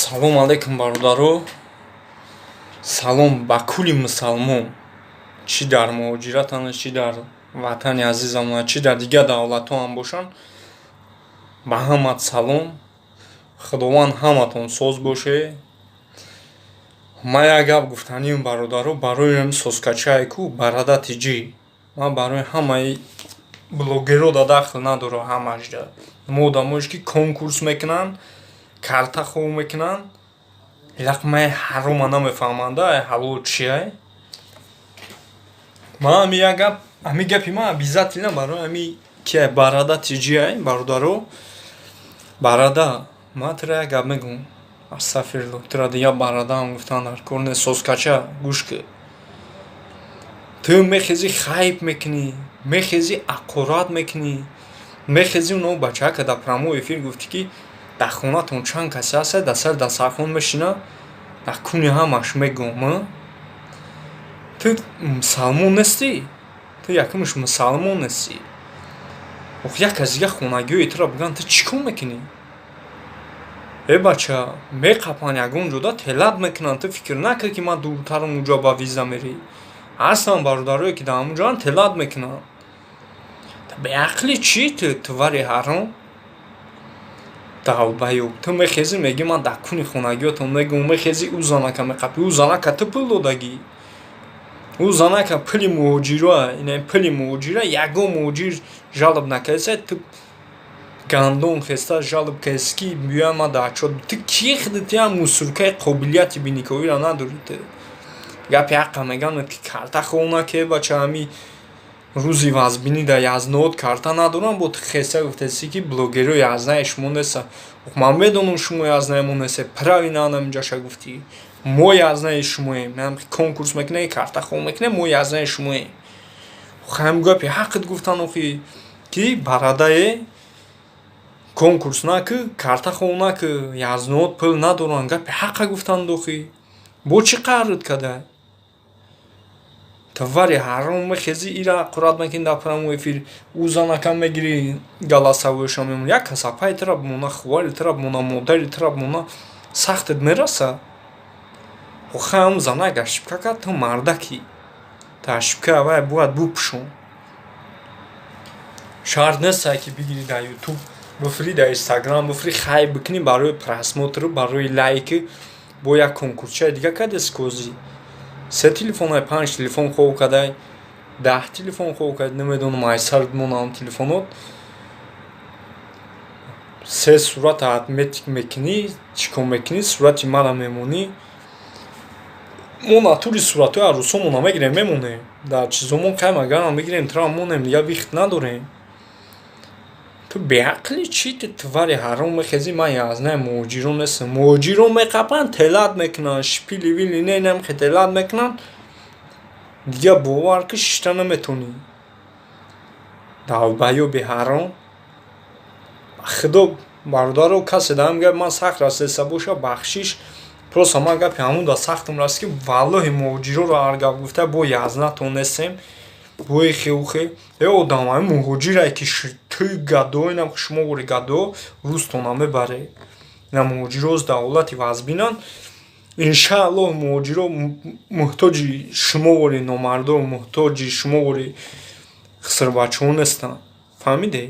Салом алейкум бародаро. Салом ба кулли мусалмон, чӣ дар муҳоҷиратанд, чӣ дар ватани азизамон, чӣ дар дигар давлатҳо ҳам бошанд. Ба ҳамат салом. Худованд ҳаматон соз боше. Ман як гап гуфтаним бародаро, барои соскачае ку барада тиҷӣ. Ман барои ҳамаи блогерҳо да дахл надорам, ҳамаш да. Мо одамош ки конкурс мекунанд, картахоҳ мекунанд, лақмаи ҳарома намефаҳманд, ҳалол чие. Ман ҳами гапи ман обязательно барои ҳами ки барада тиҷие бародаро. Барада ман тира як гап мегӯм. Астағфируллоҳ, тира дигар барада ҳам гуфтан дар кор нест. Соскача гӯш кӣ. Ту мехези хайп мекунӣ, мехези ақорат мекунӣ, мехези уно бачака дар прямой эфир гуфтӣ ки дар хонатон чанд касе ҳаст, дар сари дастархон мешина, дар куни ҳамаш мегӯм. Ту мусалмон нестӣ? Ту якумш мусалмон нестӣ? Як аз дигар хонагиҳои тира бигӯянд ту чӣ кор мекунӣ? Бача меқапанд ягон ҷода телат мекунанд. Ту фикр накар ки ман дуртарам уҷо ба виза мерӣ. Ҳастанд бародарое ки дар ҳамуҷоян телат мекунанд. Беақли чӣ ту вари ҳаром? Тавбаё, ту мехезӣ мегӣ ман дар куни хонагиётон мегӯм, мехезӣ ӯ занака меқапӣ. Ӯ занака ту пул додагӣ. Ӯ занака пули муҳоҷироа, пули муҳоҷира ягон муҳоҷир жалб накарда, ту гандон хеста жалб кардӣ ки биёям ман дар чот. Ту ки худи ту ям мусуркаи қобилияти биникориро надорӣ. Ту гапи ҳаққа мегӯянд ки картахоҳ накӣ бача ҳами рӯзи вазбинӣ дар Язнод карта надорам, бо ту хеста гуфтаси ки блогерҳои язнаи шумо нестанд. Ман медонам шумо язнаи мо нестед. Правильно ҳаминҷаша гуфтӣ. Мо язнаи шумоем. Конкурс мекунед, картахоҳ мекунед, мо язнаи шумоем. Ҳамин гапи ҳаққит гуфтан охи ки барадае конкурс накӯ, картахоҳ накӯ, Язнод пул надоранд. Гапи ҳаққа гуфтанд охи. Бо чӣ қаррут када? Ту вари ҳаром мехезӣ ира ақорат мекунӣ дар прямой эфир. Ӯ занака мегирӣ галасавоиша мемонӣ. Як касапаи тира бимона, хувари тира бимона, модари тира бимона. Сахтит мераса? Охи ҳам занак ошибка кард, ту мардакӣ. Ту ошибка авай бояд бупӯшон. Шарт неста ки бигирӣ дар ютуб буфурӣ, дар инстаграм буфурӣ, хайп бикунӣ барои просмотру, барои лайку. Бо як конкурсчаи дигар кардест козӣ. 3 телефонаи 5 телефон хоҳ кадай, 10 телефон хоҳ кадай, намедонам айсар бимонанд телефонот. 3 сурат арифметик мекунӣ, чӣ кор мекунӣ, сурати мара мемонӣ. Мо натури суратҳои арӯсомон мегирем, мемонем. Дар чизомон кайм агарам мегирем, тира монем, дигар вихт надорем. Ту беақли чӣ ту вари ҳаром мехезӣ ман язнаи муҳоҷирон нестам. Муҳоҷирон меқапанд, телат мекунанд, шпили вили ненамхе телат мекунанд. Дигар бовар ки шишта наметонӣ. Давбаё беҳаром. Худо бародаро касе дар ҳамин гап ман сахт расеса боша бахшиш. Просто ман гапи ҳамуда сахтам раст ки валлоҳи муҳоҷироро ҳар гап гуфта бо язнатон нестем. Бои хеухе одам ҳами муҳоҷирае ки ту гадо, инам шумо вори гадо рӯстона мебаре. Ина муҳоҷироз дар ҳолати вазбинанд. Иншааллоҳ муҳоҷиро муҳтоҷи шумо вори номардо, муҳтоҷи шумо вори хисрбачаҳо нестанд. Фаҳмиде?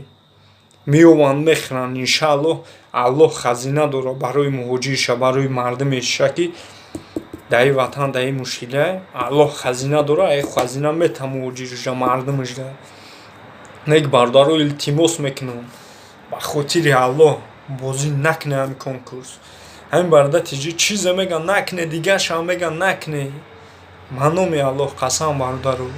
Меёванд мехӯранд. Иншааллоҳ Аллоҳ хазина дорад барои муҳоҷирша, барои мардумеша ки дар ин ватан, дар ин мушкила Аллоҳ хазина дорад. Хазина метам муҳоҷирша, мардумашда. Нек бародаро илтимос мекунам. Ба хотири Аллоҳ бозӣ накунӣ ҳамин конкурс. ҳамин барада тиҷӣ чизе мегӯянд накунӣ, дигаршам мегӯянд накунӣ. Ба номи Аллоҳ қасам бародаро.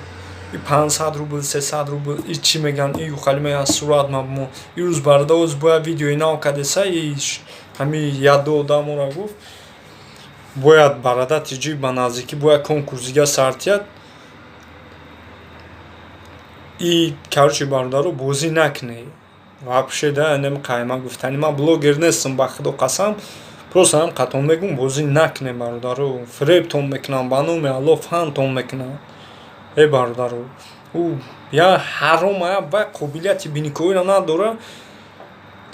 500 рубл, 300 рубл, чӣ мегӯянд, юхали мегӯянд сурат мабмо. Ирӯз барада оз бояд видеои нав кардеса, ҳамин ядо одамора гуфт. Бояд барада тиҷӣ ба наздикӣ бояд конкурс дигар сартият. Короче бародаро бозӣ накунӣ. Вообще да намеқайма гуфтани ман блогер нестам, ба худо қасам. Просто ҳамқатон мегӯм бозӣ накунед бародаро. фребтон мекунанд, ба номи Аллоҳ фантон мекунанд. Бародаро ӯ я ҳарома, я қобилияти биникориро надорад.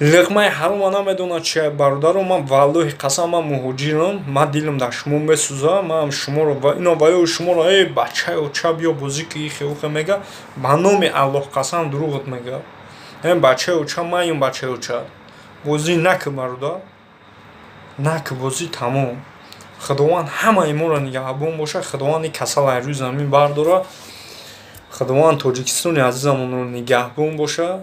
лиқмаи ҳарума намедонад чи бародаро, ман валлоҳи қасам ман муҳоҷирам, ман дилам дар шумо месӯзад, ман шуморо ва ино ваё шуморо бачаё ча биё бозӣ ки ихе ухе мега ба номи Аллоҳ қасам дурӯғат мега. Бачаё ча ман юм бачаё ча бозӣ накӣ бародар, накӣ бозӣ тамом. Худованд ҳамаи моро нигаҳбон бошад, худованд ин касалро рӯи замин бардора, худованд Тоҷикистони азизамонро нигаҳбон бошад.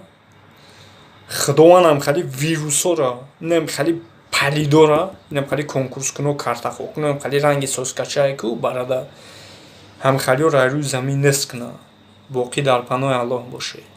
Худованд ҳамхали вирусҳоро, инам хали палидора, инам хали конкурскуно картахокуно, ҳамхали ранги соскачае ку барада ҳамхалиёро рӯи замин нест кунад. Боқӣ дар паноҳи Аллоҳ бошед.